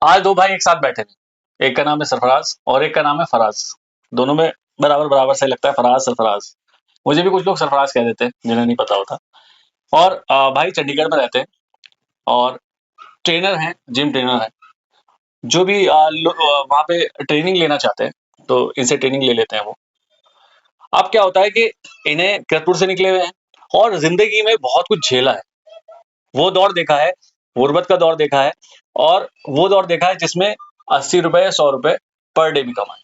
आज दो भाई एक साथ बैठे थे। एक का नाम है सरफराज और एक का नाम है फराज। दोनों में बराबर बराबर सही लगता है, फराज सरफराज। मुझे भी कुछ लोग सरफराज कह देते हैं जिन्हें नहीं पता होता। और भाई चंडीगढ़ में रहते हैं और ट्रेनर हैं, जिम ट्रेनर हैं। जो भी वहाँ पे ट्रेनिंग लेना चाहते हैं तो इनसे ट्रेनिंग ले लेते हैं वो। अब क्या होता है कि इन्हें कीरतपुर से निकले हुए हैं और जिंदगी में बहुत कुछ झेला है। वो दौर देखा है, गुर्बत का दौर देखा है और वो दौर देखा है जिसमें 80 रुपए या 100 रुपए पर डे भी कमाए।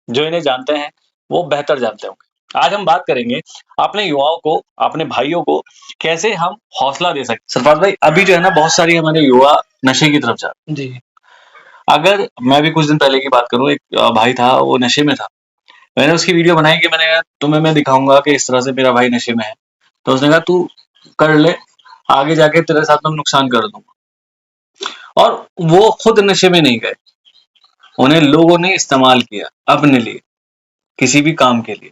जो इन्हें जानते हैं वो बेहतर जानते होंगे। आज हम बात करेंगे अपने युवाओं को, अपने भाइयों को कैसे हम हौसला दे सकते। सरफराज भाई, अभी जो है ना बहुत सारी हमारे युवा नशे की तरफ जा रहे हैं। जी। अगर मैं भी कुछ दिन पहले की बात करूं, एक भाई था, वो नशे में था। मैंने उसकी वीडियो बनाई कि मैंने कहा तुम्हें मैं दिखाऊंगा कि इस तरह से मेरा भाई नशे में है। तो उसने कहा तू कर ले, आगे जाके तेरे साथ मैं नुकसान कर दूंगा। और वो खुद नशे में नहीं गए, उन्हें लोगों ने इस्तेमाल किया अपने लिए, किसी भी काम के लिए।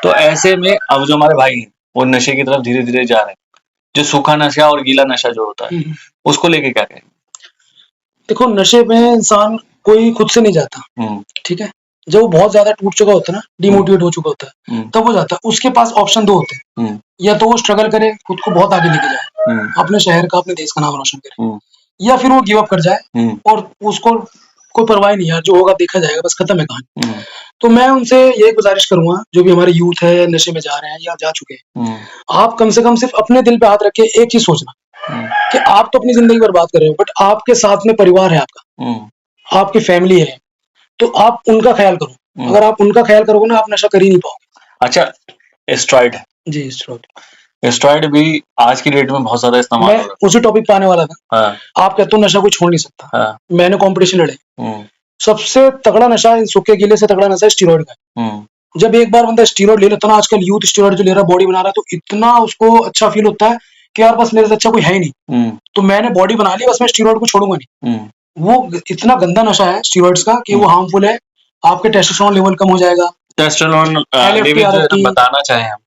तो ऐसे में अब जो हमारे भाई हैं वो नशे की तरफ धीरे धीरे जा रहे हैं। जो सूखा नशा और गीला नशा जो होता है उसको लेके क्या कहेंगे? देखो, नशे में इंसान कोई खुद से नहीं जाता, ठीक है। जब वो बहुत ज्यादा टूट चुका होता है ना, डिमोटिवेट हो चुका होता है, तब वो जाता है। उसके पास ऑप्शन दो होते हैं, या तो वो स्ट्रगल करे, खुद को बहुत आगे लेके जाए, अपने शहर का, अपने देश का नाम रोशन करे, या फिर वो गिव अप कर जाए और उसको कोई परवाह नहीं, यार जो होगा देखा जाएगा, बस खत्म है कहानी। तो मैं उनसे यही गुजारिश करूंगा, जो भी हमारे यूथ है नशे में जा रहे हैं या जा चुके हैं, आप कम से कम सिर्फ अपने दिल पे हाथ रख के एक चीज सोचना कि आप तो अपनी जिंदगी बर्बाद कर रहे हो, बट आपके साथ में परिवार है आपका, आपकी फैमिली है, तो आप उनका ख्याल करो। अगर आप उनका ख्याल करोगे ना, आप नशा कर ही नहीं पाओगे। अच्छा, स्टेरॉइड है जी, स्टेरॉइड स्टेरॉइड भी आज की डेट में बहुत ज्यादा इस्तेमाल हो रहा है। मैं उसी टॉपिक पे आने वाला था। हाँ, आप कहते हो नशा कोई छोड़ नहीं सकता। हाँ, मैंने कंपटीशन लड़े, सबसे तगड़ा नशा, सूखे गीले से तगड़ा नशा स्टेरॉइड का। जब एक बार बंदा स्टेरॉइड ले लेता ना, आजकल यूथ स्टेरॉइड जो ले रहा है, बॉडी बना रहा है, तो इतना उसको अच्छा फील होता है कि यार बस मेरे से अच्छा कोई है ही नहीं। तो मैंने बॉडी बना ली, बस मैं स्टेरॉइड को छोड़ूंगा नहीं। वो इतना गंदा नशा है स्टेरॉइड्स का कि वो हार्मफुल है। आपके टेस्टोस्टेरोन लेवल कम हो जाएगा। टेस्टोस्टेरोन लेवल जो बताना चाहें हम,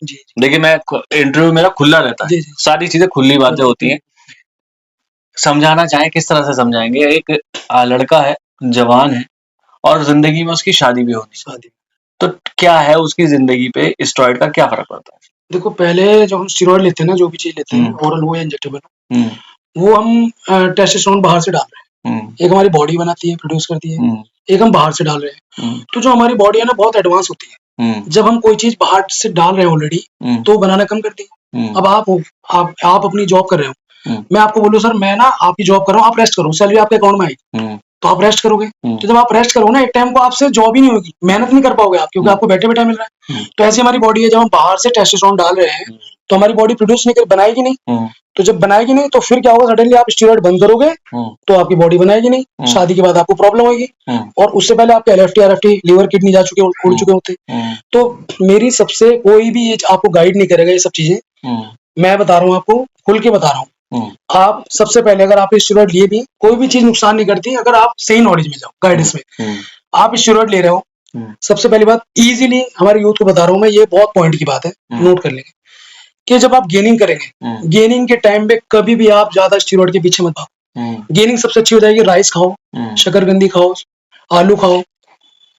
देखिए मैं इंटरव्यू मेरा खुला रहता है, सारी चीजें खुली बातें होती हैं। समझाना चाहें किस तरह से समझाएंगे? एक लड़का है, जवान है और जिंदगी में उसकी शादी भी होनी, तो क्या है उसकी जिंदगी पे स्टेरॉइड का क्या फर्क पड़ता है? देखो, पहले जब हम स्टेरॉइड लेते हैं ना, जो भी चीज लेते हैं, ओरल हो या इंजेक्टेबल, वो हम टेस्टोस्टेरोन बाहर से डाल रहे हैं। एक हमारी बॉडी बनाती है, प्रोड्यूस करती है, एक हम बाहर से डाल रहे हैं। तो जो हमारी बॉडी है ना, बहुत एडवांस होती है। जब हम कोई चीज बाहर से डाल रहे हैं ऑलरेडी, तो बनाना कम करती है। अब आप अपनी जॉब कर रहे हो, मैं आपको बोलूं सर मैं ना आपकी जॉब कर रहा हूँ, आप रेस्ट करो, सैलरी आपके अकाउंट में आएगी, तो आप रेस्ट करोगे। तो जब आप रेस्ट करोगे ना, एक टाइम को आपसे जॉब ही नहीं होगी, मेहनत नहीं कर पाओगे आप, क्योंकि आपको बैठे बैठे मिल रहा है। तो ऐसी हमारी बॉडी है, जब हम बाहर से टेस्टोस्टेरोन डाल रहे हैं तो हमारी बॉडी प्रोड्यूस नहीं कर, बनाएगी नहीं। तो जब बनाएगी नहीं तो फिर क्या होगा, सडनली आप स्टेरॉइड बंद करोगे तो आपकी बॉडी बनाएगी नहीं। शादी के बाद आपको प्रॉब्लम होगी, और उससे पहले आपके LFT RFT लीवर किडनी जा चुके, उड़ चुके होते। तो मेरी सबसे, कोई भी ये आपको गाइड नहीं करेगा ये सब चीजें, मैं बता रहा हूँ आपको, खुल के बता रहा हूँ। आप सबसे पहले, अगर आप स्टेरॉइड लिए भी, कोई भी चीज नुकसान नहीं करती अगर आप सही नॉलेज में जाओ, गाइडेंस में। आप स्टेरॉइड ले रहे हो, सबसे पहली बात, इजीली हमारे यूथ को बता रहा हूँ मैं, ये बहुत पॉइंट की बात है, नोट कर लेंगे कि जब आप गेनिंग करेंगे, गेनिंग के टाइम पे कभी भी आप ज्यादा स्टेरॉइड के पीछे मत भागो। गेनिंग सबसे अच्छी हो जाएगी, राइस खाओ, शकरकंदी खाओ, आलू खाओ,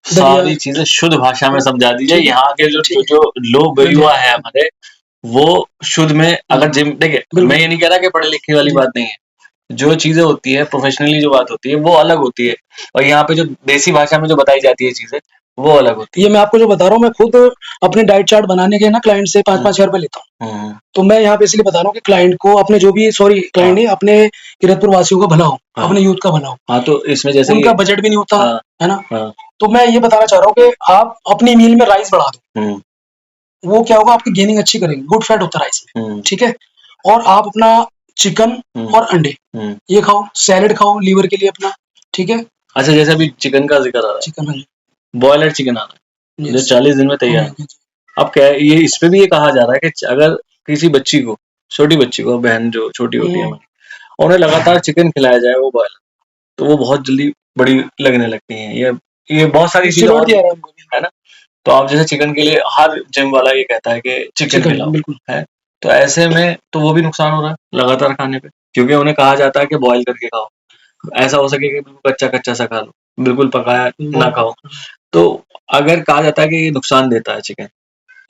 सारी चीजें शुद्ध भाषा में समझा दीजिए। यहाँ के जो लोग युवा है हमारे, वो शुद्ध में, अगर जिम, देखिए मैं ये नहीं कह रहा कि पढ़े लिखे वाली बात नहीं है, जो चीजें होती है प्रोफेशनली जो बात होती है वो अलग होती है, और यहाँ पे जो देसी भाषा में जो बताई जाती है चीजें वो अलग होती है। ये मैं आपको जो बता रहा हूँ, मैं खुद अपने डाइट चार्ट बनाने के ना क्लाइंट से 5-5 हजार रुपए लेता हूँ। तो मैं यहाँ पे इसलिए बता रहा हूँ कि क्लाइंट को, अपने जो भी, सॉरी क्लाइंट नहीं, अपने कीरतपुर वासियों का भला हो, अपने यूथ का भला हो। हाँ, तो इसमें जैसे उनका बजट भी नहीं होता है ना, तो मैं ये बताना चाह रहा हूँ कि आप अपनी मील में राइस बढ़ा दो। वो क्या होगा, आपकी गेनिंग अच्छी करेंगे, गुड फैट होता है राइस में, ठीक है। और आप अपना चिकन और अंडे ये खाओ, सैलेड खाओ लीवर के लिए अपना, ठीक है। अच्छा, जैसे अभी चिकन का जिक्र आ रहा है, चिकन बॉयलर चिकन आ रहा है जो 40 दिन में तैयार है। अब क्या है, ये इस पे भी ये कहा जा रहा है कि अगर किसी बच्ची को, छोटी बच्ची को, बहन जो छोटी होती है हमारी, उन्हें लगातार चिकन खिलाया जाए, वो बॉयलर, तो वो बहुत जल्दी बड़ी लगने लगती है। ये बहुत सारी चीजें है ना। तो आप जैसे चिकन के लिए, हर जिम वाला ये कहता है कि चिकन खिलाओ, है, तो ऐसे में तो वो भी नुकसान हो रहा है लगातार खाने पे, क्योंकि उन्हें कहा जाता है कि बॉयल करके खाओ। ऐसा हो सके कि बिल्कुल कच्चा सा खा लो, बिल्कुल पकाया ना खाओ। तो अगर कहा जाता है कि ये नुकसान देता है चिकन,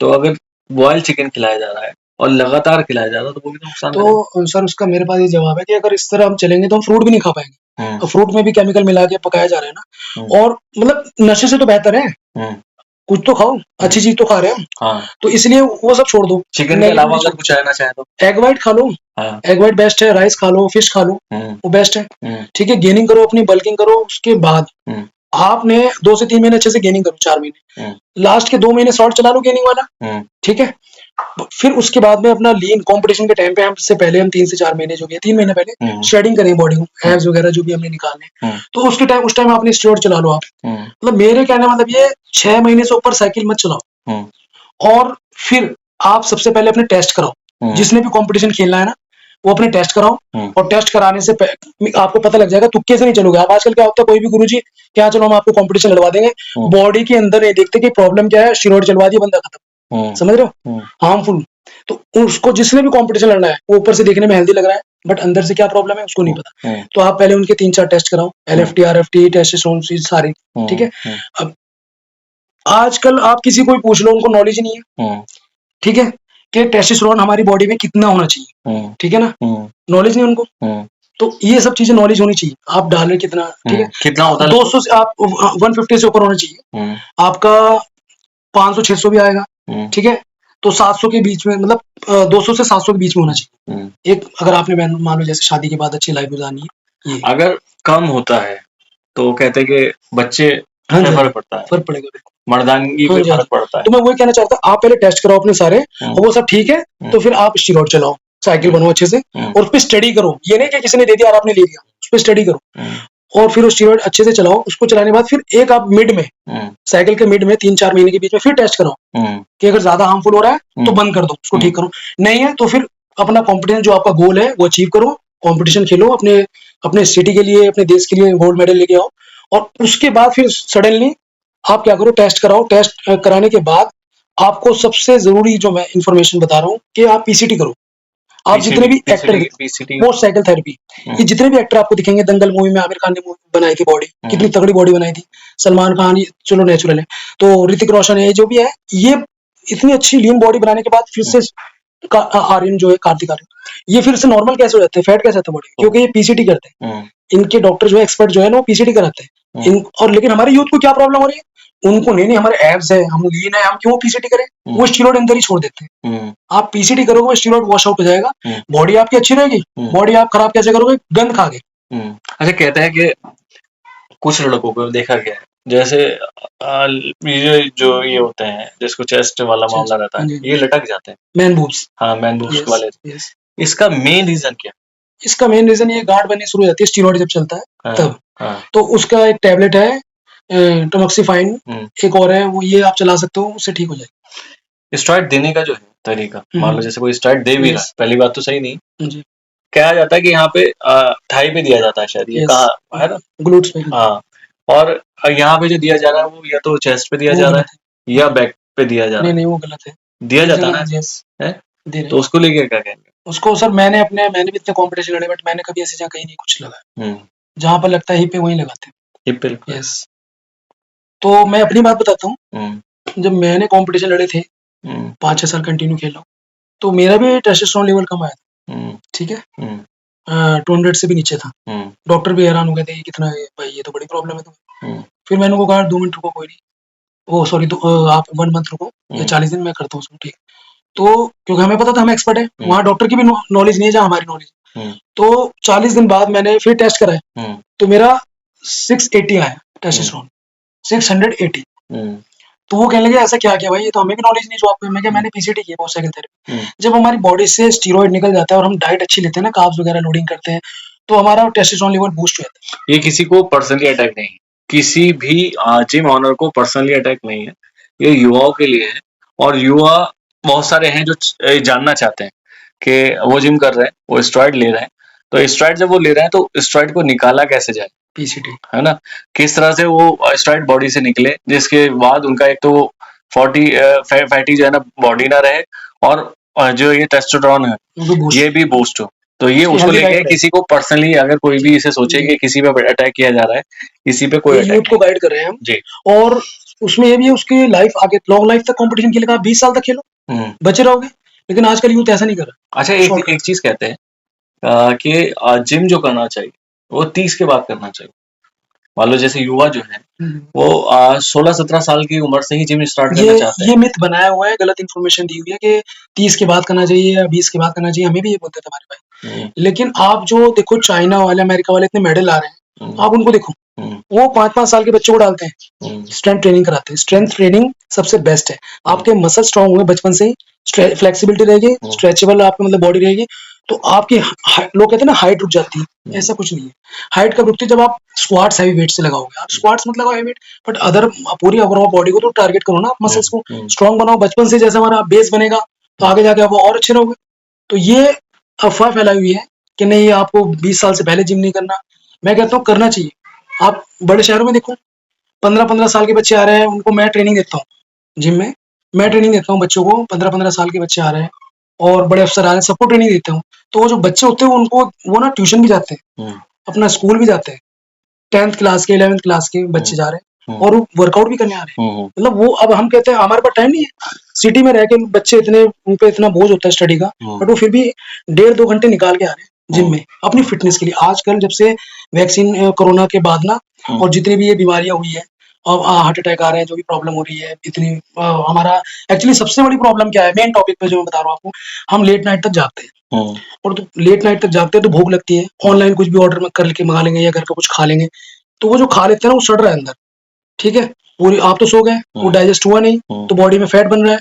तो अगर बॉयल चिकन खिलाया जा रहा है और लगातार खिलाया जा रहा है तो वो भी तो नुकसान करेगा। तो सर उसका मेरे पास ये जवाब है कि अगर इस तरह हम चलेंगे तो हम फ्रूट भी नहीं खा पाएंगे। तो फ्रूट में भी केमिकल मिला के पकाया जा रहा है ना, और मतलब नशे से तो बेहतर है कुछ तो खाओ, अच्छी चीज तो खा रहे हैं हम। तो इसलिए वो सब छोड़ दो, चिकन के अलावा अगर कुछ रहना चाहे तो एग व्हाइट खा लो। एग व्हाइट बेस्ट है, राइस खा लो, फिश खा लो, वो बेस्ट है। ठीक है, गेनिंग करो, अपनी बल्किंग करो। उसके बाद आपने 2 से 3 महीने अच्छे से गेनिंग करो, 4 महीने, लास्ट के 2 महीने शॉर्ट चला लो गेनिंग वाला। ठीक है, फिर उसके बाद में अपना लीन कंपटीशन के टाइम पे हम से पहले हम 3 से 4 महीने जो भी है, 3 महीने पहले शेडिंग करें बॉडी को, एब्स वगैरह जो भी हमने निकालने, तो उस टाइम आपने स्टेरॉइड चला लो आप। मतलब मेरे कहने मतलब ये 6 महीने से ऊपर साइकिल मत चलाओ, और फिर आप सबसे पहले अपने टेस्ट कराओ। जिसने भी कंपटीशन खेलना है ना, वो अपने टेस्ट कराओ, और टेस्ट कराने से आपको पता लग जाएगा, तुक्के से नहीं चलोगे आप। आजकल क्या होता है, कोई भी गुरुजी क्या चलो हम आपको कंपटीशन लड़वा देंगे, बॉडी के अंदर नहीं देखते कि प्रॉब्लम क्या है, स्टेरॉइड चलवा दिया बंदा खत्म। समझ रहे हो, हार्मफुल। तो उसको जिसने भी कंपटीशन लड़ना है, वो ऊपर से देखने में हेल्दी लग रहा है, बट अंदर से क्या प्रॉब्लम है उसको नहीं पता। तो आप पहले उनके 3-4 टेस्ट कराओ, LFT, RFT, टेस्टोस्टेरोन सारी। ठीक है, अब आजकल आप किसी को भी पूछ लो, उनको नॉलेज नहीं है। ठीक है, कि टेस्टोस्टेरोन हमारी बॉडी में कितना होना चाहिए। ठीक है ना, नॉलेज नहीं उनको। तो ये सब चीजें नॉलेज होनी चाहिए, आप डाल रहे कितना। ठीक है, कितना होता है 200 से आप 150 से ऊपर होना चाहिए आपका, 500-600 भी आएगा। ठीक है, तो 700 के बीच में, मतलब 200 से 700 के बीच में होना चाहिए। एक अगर आपने मान लो जैसे शादी के बाद अच्छी लाइफ गुजारनी है, ये अगर कम होता है तो कहते हैं कि बच्चे फर्क पड़ता है, फर्क पड़ेगा, मर्दानगी पे फर्क पड़ता है। तो मैं वही कहना चाहता हूँ, आप पहले टेस्ट कराओ अपने सारे, और वो सब ठीक है तो फिर आप स्टेरॉइड चलाओ, साइकिल बनो अच्छे से, और उस पर स्टडी करो। ये नहीं कि किसी ने दे दिया और आपने ले लिया, उस पर स्टडी करो, और फिर उस स्टेरॉइड अच्छे से चलाओ। उसको चलाने के बाद फिर एक आप मिड में, साइकिल के मिड में 3-4 महीने के बीच में फिर टेस्ट कराओ कि अगर ज्यादा हार्मफुल हो रहा है तो बंद कर दो, उसको ठीक करो। नहीं है तो फिर अपना कॉम्पिटिशन, जो आपका गोल है वो अचीव करो, कंपटीशन खेलो, अपने सिटी के लिए, अपने देश के लिए गोल्ड मेडल लेके आओ। और उसके बाद फिर सडनली आप क्या करो, टेस्ट कराओ। टेस्ट कराने के बाद आपको सबसे जरूरी जो मैं इंफॉर्मेशन बता रहा हूँ कि आप PCT करो। आप जितने भी एक्टर, मोटरसाइकिल थेरेपी, ये जितने भी एक्टर आपको दिखेंगे, दंगल मूवी में आमिर खान ने बनाई थी बॉडी, कितनी तगड़ी बॉडी बनाई थी, सलमान खान, चलो नेचुरल है, तो ऋतिक रोशन है, जो भी है, ये इतनी अच्छी लीन बॉडी बनाने के बाद फिर से आर्यन जो है, कार्तिक आर्यन, ये फिर से नॉर्मल कैसे हो जाते हैं, फैट कैसे आता है बॉडी, क्योंकि ये PCT करते हैं। इनके डॉक्टर जो है, एक्सपर्ट जो है ना, वो PCT कराते हैं। और लेकिन हमारे यूथ को क्या प्रॉब्लम हो रही है, उनको नहीं हमारे एब्स है, हम लीन है, हम क्यों PCT करें, वो स्टेरॉइड अंदर ही छोड़ देते हैं। आप PCT करोगे, वो स्टेरॉइड वॉश आउट हो जाएगा, बॉडी आपकी अच्छी रहेगी। बॉडी आप खराब कैसे करोगे, गंद खा के। अच्छा, कहते हैं कि कुछ लड़कों को देखा गया है, जैसे जो ये होते हैं, जिसको चेस्ट वाला मामला रहता है, ये लटक जाते हैं, मैन बूब्स। हाँ, मैन बूब्स वाले। इसका मेन रीजन क्या? इसका मेन रीजन ये गांठ बननी शुरू हो जाती है स्टेरॉइड जब चलता है तब। तो उसका एक टैबलेट है टमोक्सिफाइन, एक और है, वो ये आप चला सकते हो, उससे ठीक हो जाएगा। स्टेरॉइड देने का जो है तरीका, मान लो जैसे कोई स्टेरॉइड दे भी रहा है, पहली बात तो सही नहीं, कहा जाता है कि यहाँ पे थाई पे दिया जाता है शायद, ये कहाँ है ना, ग्लूट्स पे। हाँ, और यहाँ पे जो दिया जा रहा है वो या तो चेस्ट पे दिया जा रहा है या बैक पे दिया जा रहा है। नहीं, वो गलत है, दिया जाता है ना, तो उसको लेके क्या कहेंगे? उसको सर मैंने भी इतने कॉम्पिटिशन लड़े, बट मैंने कभी ऐसे जगह कहीं नहीं कुछ लगाया। जहाँ पर लगता है हिप पे वहीं लगाते हैं, हिप पे। यस, तो मैं अपनी बात बताता हूँ, जब मैंने कॉम्पिटिशन लड़े थे 5-6 साल कंटिन्यू खेला, तो मेरा भी टेस्टोस्टेरोन लेवल कम आया था। ठीक है, 200 से भी नीचे था। डॉक्टर भी हैरान हो गए थे, कितना है भाई, ये तो बड़ी प्रॉब्लम है तुम्हें। फिर मैंने उनको कहा 2 मिनट रुको, कोई नहीं, वो सॉरी, आप 1 मंथ रुको, या 40 दिन मैं करता हूँ उसको, ठीक। तो क्योंकि हमें पता था हम एक्सपर्ट है, वहाँ डॉक्टर की भी नॉलेज नहीं है जहाँ हमारी नॉलेज। तो 40 दिन बाद मैंने फिर टेस्ट कराया, तो मेरा 680 आया टेस्टोस्टेरोन, 680। तो वो कहने लगे ऐसा क्या किया भाई, ये तो हमें भी नॉलेज नहीं जो आपको। मैं क्या, मैंने PCT की मोटरसाइकिल थेरेपी। जब हमारी बॉडी से स्टेरॉइड निकल जाता है और हम डाइट अच्छी लेते हैं ना, कार्ब्स वगैरह लोडिंग करते हैं, तो हमारा टेस्टोस्टेरोन लेवल बूस्ट हो जाता है। ये किसी को पर्सनली अटैक नहीं है, किसी भी जिम ऑनर को पर्सनली अटैक नहीं है, ये युवाओं के लिए है। और युवा बहुत सारे हैं जो जानना चाहते हैं कि वो जिम कर रहे हैं, वो स्टेरॉइड ले रहे हैं, तो स्टेरॉइड जब वो ले रहे हैं तो स्टेरॉइड को निकाला कैसे जाए, PCT, है ना, किस तरह से वो स्टेरॉइड बॉडी से निकले, जिसके बाद उनका एक तो 40 फैटी जो है ना बॉडी ना रहे, और जो ये टेस्टोस्टेरोन है ये भी बूस्ट हो। तो ये उसकी उसको हेल्दी लेके डाइट किसी को पर्सनली अगर कोई भी इसे सोचे जी कि किसी पे अटैक किया जा रहा है, किसी पे कोई ये अटैक यूथ को नहीं गाइड कर रहे हैं हम। जी। और उसमें ये भी है उसकी लाइफ आगे लॉन्ग लाइफ तक कंपटीशन खेलेगा, 20 साल तक खेलो बचे रहोगे। लेकिन आजकल यूथ ऐसा नहीं कर रहा। अच्छा एक चीज कहते हैं कि जिम जो करना चाहिए वो 30 के बाद करना चाहिए। मान लो जैसे युवा जो है वो 16-17 साल की उम्र से ही जिम स्टार्ट करना चाहते हैं। ये मिथ बनाया हुआ है, गलत इन्फॉर्मेशन दी हुई है कि 30 के बाद करना चाहिए या 20 के बाद करना चाहिए। हमें भी ये बोलते थे हमारे भाई। लेकिन आप जो देखो चाइना वाले, अमेरिका वाले इतने मेडल ला रहे हैं, आप उनको देखो, वो 5-5 साल के बच्चों को डालते हैं, स्ट्रेंथ ट्रेनिंग कराते हैं। स्ट्रेंथ ट्रेनिंग सबसे बेस्ट है। आपके मसल स्ट्रांग होंगे बचपन से ही, फ्लेक्सिबिलिटी रहेगी, स्ट्रेचेबल आपकी मतलब बॉडी रहेगी, तो आपकी लोग कहते हैं ना हाइट रुक जाती है, ऐसा कुछ नहीं है। हाइट कब रुकती है? जब आप स्क्वाट्स हैवी वेट से लगाओगे। आप स्क्वाट्स मत लगाओ हैवी वेट, बट अदर पूरी ओवरऑल बॉडी को तो टारगेट करो ना, आप मसल्स को स्ट्रांग बनाओ बचपन से। जैसे हमारा बेस बनेगा तो आगे जाके आप और अच्छे रहोगे। तो ये अफवाह फैलाई हुई है कि नहीं आपको 20 साल से पहले जिम नहीं करना। मैं कहता हूँ करना चाहिए। आप बड़े शहरों में देखो, 15-15 साल के बच्चे आ रहे हैं, उनको मैं ट्रेनिंग देता हूँ जिम में। मैं ट्रेनिंग देता हूँ बच्चों को, 15-15 साल के बच्चे आ रहे हैं और बड़े अफसर आ रहे हैं, सबको ट्रेनिंग देता हूँ। तो वो जो बच्चे होते हैं उनको वो ना ट्यूशन भी जाते हैं, अपना स्कूल भी जाते हैं। 10th क्लास के 11th क्लास के बच्चे जा रहे हैं और वो वर्कआउट भी करने आ रहे हैं। मतलब वो अब हम कहते हैं हमारे पास टाइम नहीं है, सिटी में रह के बच्चे इतने उन पे इतना बोझ होता है स्टडी का, बट वो फिर भी 1.5-2 घंटे निकाल के आ रहे हैं जिम में अपनी फिटनेस के लिए। आजकल जब से वैक्सीन कोरोना के बाद ना, और जितनी भी ये बीमारियां हुई है और हार्ट अटैक आ रहे हैं, जो भी प्रॉब्लम हो रही है इतनी, हमारा एक्चुअली सबसे बड़ी प्रॉब्लम क्या है, मेन टॉपिक पे जो मैं बता रहा हूँ आपको, हम लेट नाइट तक जागते हैं। और तो लेट नाइट तक जागते हैं तो भूख लगती है, ऑनलाइन कुछ भी ऑर्डर करके मंगा लेंगे या घर का कुछ खा लेंगे, तो वो जो खा लेते हैं ना वो सड़ रहा है अंदर। ठीक है, पूरी आप तो सो गए, वो डाइजेस्ट हुआ नहीं, तो बॉडी में फैट बन रहा है,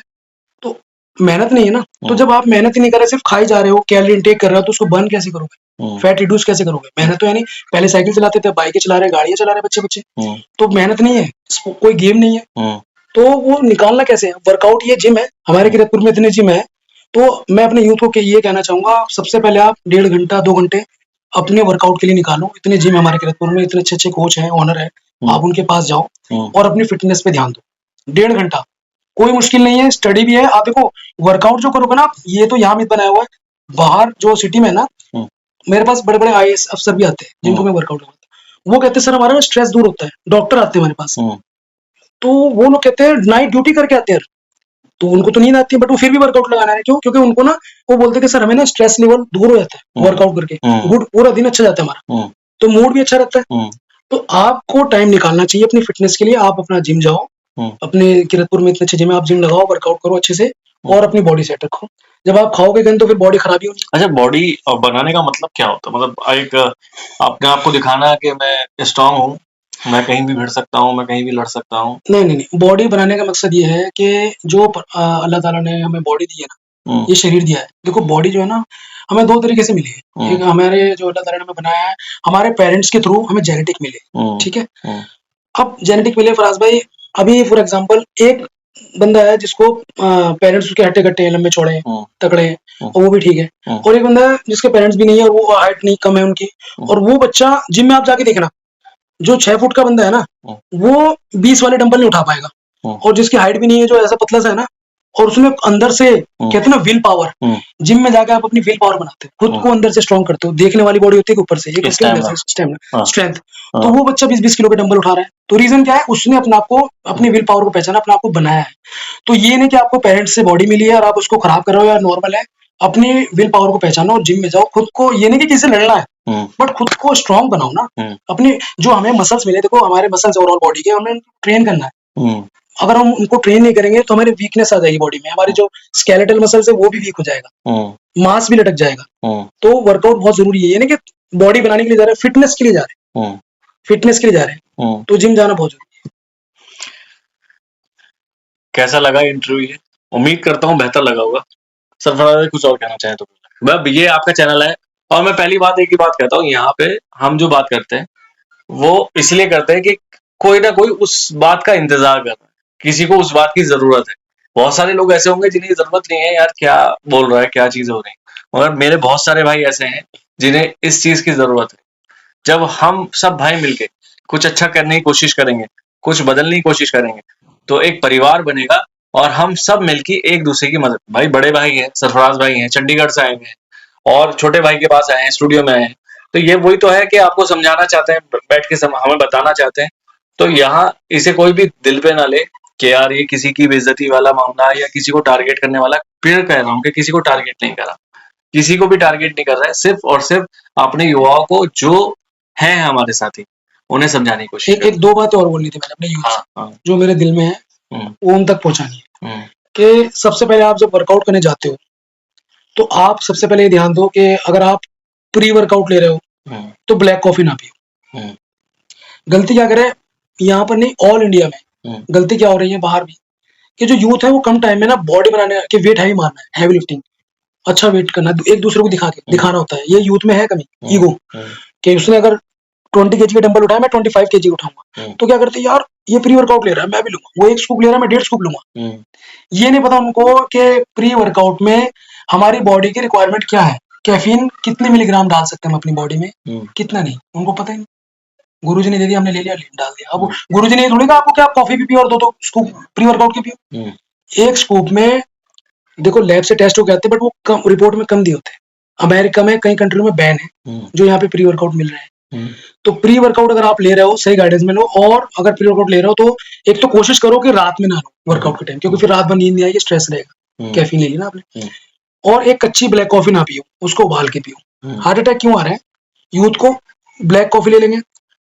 तो मेहनत नहीं है ना। तो जब आप मेहनत ही नहीं कर रहे, सिर्फ खाई जा रहे हो, कैलोरी इनटेक कर रहे हो, तो उसको बर्न कैसे करोगे? फैट रिड्यूस कैसे करोगे? मेहनत तो है नहीं। पहले साइकिल चलाते थे, बाइकें चला रहे, गाड़ियां चला रहे बच्चे, तो मेहनत नहीं है, कोई गेम नहीं है, तो वो निकालना कैसे है? वर्कआउट ये जिम है, हमारे किरतपुर में इतने जिम है। तो मैं अपने यूथ को ये कहना चाहूंगा, सबसे पहले आप 1.5 घंटा 2 घंटे अपने वर्कआउट के लिए निकालो। इतने जिम हमारे किरतपुर में, इतने अच्छे कोच हैं, ओनर है, आप उनके पास जाओ और अपनी फिटनेस पे ध्यान दो। 1.5 घंटा कोई मुश्किल नहीं है, स्टडी भी है। आप देखो वर्कआउट जो करोगे ना, ये तो यहाँ भी बनाया हुआ है, बाहर जो सिटी में ना, मेरे पास बड़े बड़े IAS अफसर भी आते हैं जिनको मैं वर्कआउट करवाता हूँ। वो कहते हैं सर हमारा स्ट्रेस दूर होता है। डॉक्टर आते हैं हमारे पास, तो वो लोग कहते हैं नाइट ड्यूटी करके आते हैं, तो उनको तो नींद आती है, बट वो फिर भी वर्कआउट लगाना है। क्यों? क्योंकि उनको ना वो बोलते हैं कि सर हमें ना स्ट्रेस लेवल दूर हो जाता है वर्कआउट करके, गुड, पूरा दिन अच्छा जाता है हमारा, तो मूड भी अच्छा रहता है। तो आपको टाइम निकालना चाहिए अपनी फिटनेस के लिए। आप अपना जिम जाओ, अपने किरतपुर में इतने अच्छे जिम है, आप जिम लगाओ, वर्कआउट करो अच्छे से और अपनी बॉडी सेट रखो। जब आप खाओगे गन तो फिर बॉडी खराबी होगी। अच्छा, बॉडी बनाने का मतलब क्या होता है? मतलब एक अपने आप को दिखाना कि मैं स्ट्रांग हूँ, मैं कहीं भी भिड़ सकता हूँ, मैं कहीं भी लड़ सकता हूँ। नहीं, बॉडी बनाने का मकसद ये है कि जो अल्लाह ताला ने हमें बॉडी दी है ना, ये शरीर दिया है। देखो बॉडी जो है ना हमें 2 तरीके से मिली है। एक हमारे जो अल्लाह ताला ने हमें बनाया है, हमारे पेरेंट्स के थ्रू हमें जेनेटिक मिले, ठीक है। अब जेनेटिक मिले फराज भाई, अभी फॉर एग्जांपल एक बंदा है जिसको पेरेंट्स उसके हट्टे कट्टे हैं, लंबे चौड़े हैं, तगड़े हैं, और वो भी ठीक है। और एक बंदा है जिसके पेरेंट्स भी नहीं है और वो हाइट नहीं, कम है उनकी, और वो बच्चा जिम में आप जाके देखना, जो 6 फुट का बंदा है ना, वो 20 वाले डंबल नहीं उठा पाएगा। और जिसकी हाइट भी नहीं है, जो ऐसा पतला सा है ना, और उसमें अंदर से कहते हैं ना विल पावर, जिम में जाके आप अपनी विल पावर बनाते हो, खुद को अंदर से स्ट्रॉन्ग करते हो। देखने वाली बॉडी होती है ऊपर से, एक स्ट्रेंथ, तो वो बच्चा 20-20 किलो के डंबल उठा रहा है। तो रीजन क्या है? उसने अपने आप को, अपनी विल पावर को पहचाना, अपने आप को बनाया है। तो ये नहीं कि आपको पेरेंट्स से बॉडी मिली है और आप उसको खराब कर रहे हो या नॉर्मल है। अपनी विल पावर को पहचानो और जिम में जाओ। खुद को, ये नहीं कि किसी से लड़ना है, बट खुद को स्ट्रॉन्ग बनाओ ना। अपनी जो हमें मसल्स मिले, देखो हमारे मसल्स ओवरऑल बॉडी के, हमें ट्रेन करना है। अगर हम उनको ट्रेन नहीं करेंगे तो हमारी वीकनेस आ जाएगी बॉडी में, हमारी जो स्केलेटल मसल्स है वो भी वीक हो जाएगा, मांस भी लटक जाएगा। तो वर्कआउट बहुत जरूरी है। ये नहीं कि बॉडी बनाने के लिए जा रहे हैं, फिटनेस के लिए जा रहे हैं, फिटनेस के लिए जा रहे हैं, तो जिम जाना बहुत जरूरी है। कैसा लगा इंटरव्यू? ये उम्मीद करता हूँ बेहतर लगा होगा। सरफराज कुछ और कहना चाहें तो? अब ये आपका चैनल है और मैं पहली बात एक ही बात कहता हूँ, यहाँ पे हम जो बात करते हैं वो इसलिए करते हैं कि कोई ना कोई उस बात का इंतजार कर रहा है, किसी को उस बात की जरूरत है। बहुत सारे लोग ऐसे होंगे जिन्हें जरूरत नहीं है, यार क्या बोल रहा है, क्या चीज हो रही है, मगर मेरे बहुत सारे भाई ऐसे हैं जिन्हें इस चीज की जरूरत है। जब हम सब भाई मिलके कुछ अच्छा करने की कोशिश करेंगे, कुछ बदलने की कोशिश करेंगे, तो एक परिवार बनेगा और हम सब मिलके एक दूसरे की मदद, भाई बड़े भाई हैं, सरफराज भाई हैं, चंडीगढ़ से आए हुए हैं, और छोटे भाई के पास आए हैं, स्टूडियो में आए हैं, तो ये वही तो है कि आपको समझाना चाहते हैं, बैठ के हमें बताना चाहते हैं। तो यहाँ इसे कोई भी दिल पे ना ले कि यार ये किसी की बेइज्जती वाला मामला है या किसी को टारगेट करने वाला। फिर कह रहा हूँ कि किसी को टारगेट नहीं करा, किसी को भी टारगेट नहीं कर रहा है, सिर्फ और सिर्फ अपने युवाओं को जो है हमारे साथी उन्हें समझाने की कोशिश एक दो बातें और बोलनी थी मैंने अपने यूथ से, जो मेरे दिल में है वो उन तक पहुंचानी है। कि सबसे पहले आप जब वर्कआउट करने जाते हो तो आप सबसे पहले ये ध्यान दो कि अगर आप प्री वर्कआउट ले रहे हो तो ब्लैक कॉफी ना पियो। गलती क्या करे यहाँ पर नहीं, ऑल इंडिया में गलती क्या हो रही है बाहर भी, कि जो यूथ है वो कम टाइम में ना बॉडी बनाने के वेट हाई मारना है, हैवी लिफ्टिंग, अच्छा वेट करना, एक दूसरे को दिखाना होता है। ये यूथ में है कमी, ईगो, कि उसने अगर 20 kg के डंबल उठाया, मैं 25 kg उठाऊंगा, तो क्या करते हैं यार ये प्री वर्कआउट ले रहा है मैं भी लूंगा, वो 1 स्कूप ले रहा है मैं 1.5 स्कूप लूंगा। ये नहीं पता उनको कि प्री वर्कआउट में हमारी बॉडी की रिक्वायरमेंट क्या है, कैफीन कितने मिलीग्राम डाल सकते हैं हम अपनी बॉडी में, कितना नहीं, उनको पता ही नहीं। गुरुजी ने दे दिया, हमने ले लिया, डाल दिया। अब गुरुजी ने थोड़ी कहा आपको क्या कॉफी भी पियो और 2 स्कूप प्री वर्कआउट की पियो। 1 स्कूप में देखो लैब से टेस्ट हो के आते हैं, बट वो कम रिपोर्ट में कम दिए होते हैं। अमेरिका में कई कंट्री में बैन है जो यहाँ पे प्री वर्कआउट मिल रहे हैं। तो प्री वर्कआउट अगर आप ले रहे हो सही गाइडेंस में लो, और अगर प्री वर्कआउट ले रहे हो तो एक तो कोशिश करो कि रात में ना लो वर्कआउट के टाइम, क्योंकि फिर रात भर नींद नहीं आएगी, स्ट्रेस रहेगा, कैफीन ले ली ना आपने। और एक कच्ची ब्लैक कॉफी ना पियो, उसको उबाल के पियो। हार्ट अटैक क्यों आ रहा है यूथ को, ब्लैक कॉफी ले लेंगे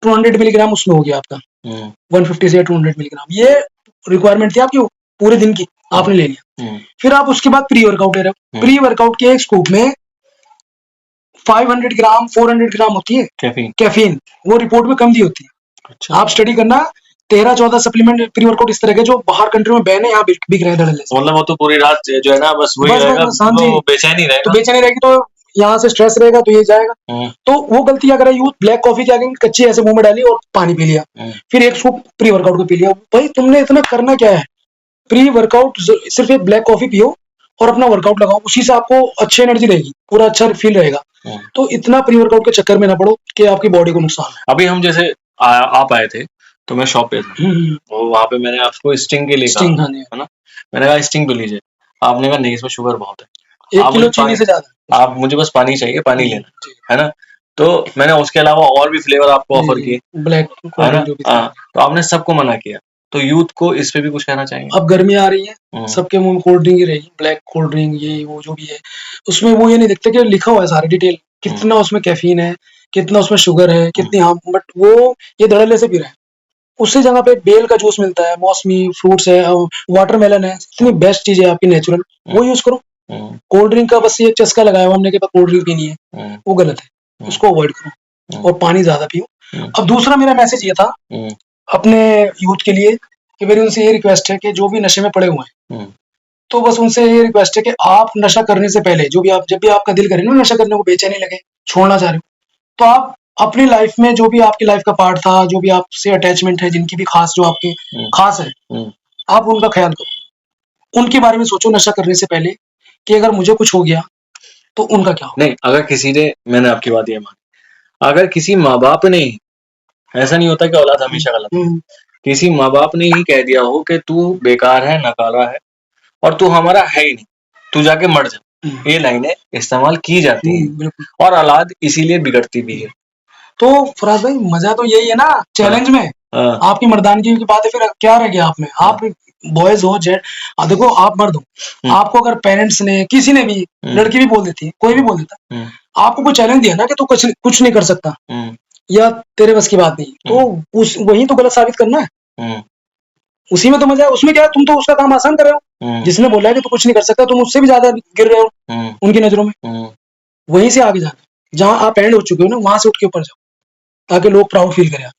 200 मिलीग्राम उसमें हो गया आपका, 150 से 200 मिलीग्राम, ये रिक्वायरमेंट थी आपकी पूरे दिन की, आपने ले लिया। फिर आप उसके बाद प्री वर्कआउट ले रहे हो, प्री वर्कआउट के एक स्कूप में 500 ग्राम 400 ग्राम होती है कैफीन, वो रिपोर्ट में कम दी होती है। अच्छा। आप स्टडी करना 13-14 सप्लीमेंट प्री वर्कआउट इस तरह के जो बाहर कंट्री में बैन है, यहाँ बिक रहे हैं धड़ल्ले से। मतलब वो तो पूरी रात जो है ना बस वही रहेगा, तो बेचैनी रहेगा, तो बेचैनी रहेगी, तो यहाँ से स्ट्रेस रहेगा, तो ये जाएगा। तो वो गलती क्या करे यूथ, ब्लैक कॉफी क्या करेंगे, कच्ची ऐसे मुंह में डाली और पानी पी लिया, फिर एक स्कूप प्री वर्कआउट को पी लिया। भाई तुमने इतना करना क्या है, प्री वर्कआउट सिर्फ एक ब्लैक कॉफी पियो और अपना वर्कआउट लगाओ, उसी से आपको अच्छी एनर्जी रहेगी, पूरा अच्छा फील रहेगा। तो इतना प्री वर्कआउट के चक्कर में ना पड़ो कि आपकी बॉडी को नुकसान है। अभी हम जैसे आप आए थे तो मैं शॉप पे था, तो वहां पे मैंने आपको स्टिंग के लिए कहा, है ना, मैंने कहा स्टिंग भी लीजिए, आपने कहा नहीं इसमें शुगर बहुत है, 1 किलो चीनी से ज्यादा, आप मुझे बस पानी चाहिए, पानी लेना है ना। तो मैंने उसके अलावा और भी फ्लेवर आपको ऑफर किए, ब्लैक, है ना, तो आपने सबको मना किया। तो यूथ को इस पे भी कुछ कहना चाहेंगे? अब गर्मी आ रही है, सबके मुंह में कोल्ड ड्रिंक ही रहेगी, ब्लैक कोल्ड ड्रिंक, ये वो जो भी है, उसमें वो ये नहीं देखते कि लिखा हुआ है सारी डिटेल, कितना उसमें कैफीन है, कितना उसमें शुगर है, कितनी हार्म, बट वो ये धड़ल्ले से पी रहे हैं। उससे जगह पे बेल का जूस मिलता है, मौसमी फ्रूट्स है, वाटरमेलन है, इतनी बेस्ट चीज है आपकी नेचुरल, वो यूज करो। कोल्ड ड्रिंक का बस ये चस्का लगाया हुआ हमने कि कोल्ड ड्रिंक पीनी है, वो गलत है, उसको अवॉइड करो और पानी ज्यादा पियो। अब दूसरा मेरा मैसेज ये था अपने यूथ के लिए कि मेरी उनसे ये रिक्वेस्ट है कि जो भी नशे में पड़े हुए हैं, तो बस उनसे ये रिक्वेस्ट है कि आप नशा करने से पहले जब भी आपका दिल करे ना नशा करने को, बेचैनी लगे, छोड़ना चाह रहे हो, तो आप अपनी लाइफ में जो भी आपकी लाइफ का पार्ट था, जो भी आपसे अटैचमेंट है, जिनकी भी खास, जो आपके खास है, आप उनका ख्याल करो, उनके बारे में सोचो नशा करने से पहले कि अगर मुझे कुछ हो गया तो उनका क्या हो। नहीं, अगर किसी ने, मैंने आपकी बात ये मानी, अगर किसी माँ बाप ने, ऐसा नहीं होता कि औलाद हमेशा गलत है, किसी माँ बाप ने ही कह दिया हो कि तू बेकार है, नकारा है और तू हमारा है ही नहीं, तू जाके मर जा, ये लाइनें इस्तेमाल की जाती हैं और औलाद इसीलिए बिगड़ती भी है। तो फराज भाई मजा तो यही है ना चैलेंज में, आपकी मर्दानगी की बात है, फिर क्या रह गया आप में, आप बॉयज हो, जेड, देखो आप मर्द हो, आपको अगर पेरेंट्स ने, किसी ने भी, लड़की भी बोल देती है, कोई भी बोल देता, आपको कोई चैलेंज दिया ना कि तू कुछ नहीं कर सकता या तेरे बस की बात नहीं, तो वही तो गलत साबित करना है, उसी में तो मजा है। उसमें क्या है, तुम तो उसका काम आसान कर रहे हो, जिसने बोला है कि तू कुछ नहीं कर सकता, तुम उससे भी ज्यादा गिर रहे हो उनकी नजरों में। वहीं से आगे जाना, जहां आप एंड हो चुके हो ना, वहां से उठ के ऊपर जाओ, ताकि लोग प्राउड फील करें।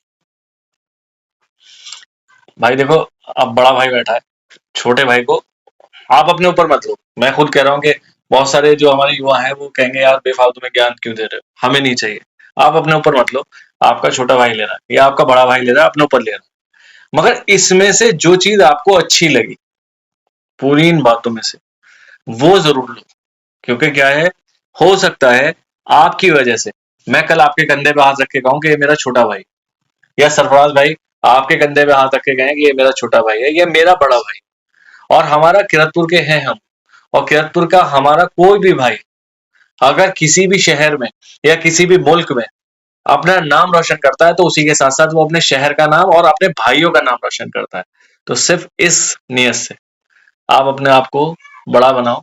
भाई देखो, अब बड़ा भाई बैठा है, छोटे भाई को आप अपने ऊपर मत लो। मैं खुद कह रहा हूँ कि बहुत सारे जो हमारे युवा हैं वो कहेंगे यार बेफालतू में ज्ञान क्यों दे रहे हो, हमें नहीं चाहिए। आप अपने ऊपर मत लो, आपका छोटा भाई ले रहा है या आपका बड़ा भाई ले रहा है, अपने ऊपर ले रहा है, मगर इसमें से जो चीज आपको अच्छी लगी पूरी इन बातों में से, वो जरूर लो, क्योंकि क्या है, हो सकता है आपकी वजह से मैं कल आपके कंधे पे हाथ रख के कहूँ कि ये मेरा छोटा भाई, या सरफराज भाई आपके कंधे पे हाथ रख के कहें कि ये मेरा छोटा भाई है, ये मेरा बड़ा भाई, और हमारा किरतपुर के हैं हम, और किरतपुर का हमारा कोई भी भाई अगर किसी भी शहर में या किसी भी मुल्क में अपना नाम रोशन करता है तो उसी के साथ साथ वो अपने शहर का नाम और अपने भाइयों का नाम रोशन करता है। तो सिर्फ इस नियत से आप अपने आप को बड़ा बनाओ,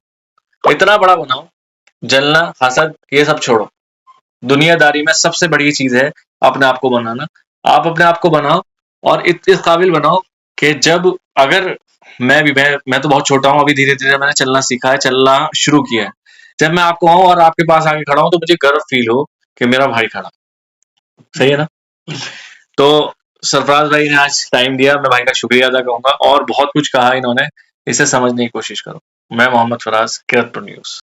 इतना बड़ा बनाओ, जलना हसद ये सब छोड़ो। दुनियादारी में सबसे बड़ी चीज है अपने आप को बनाना। आप अपने आप को बनाओ और इस काबिल बनाओ कि जब अगर मैं तो बहुत छोटा हूँ, अभी धीरे धीरे मैंने चलना सीखा है, चलना शुरू किया है। जब मैं आपको आऊं और आपके पास आके खड़ा हूं तो मुझे गर्व फील हो कि मेरा भाई खड़ा। सही है ना? तो सरफराज भाई ने आज टाइम दिया, मैं भाई का शुक्रिया अदा करूंगा और बहुत कुछ कहा इन्होंने, इसे समझने की कोशिश करो। मैं मोहम्मद फराज, किरतपुर न्यूज।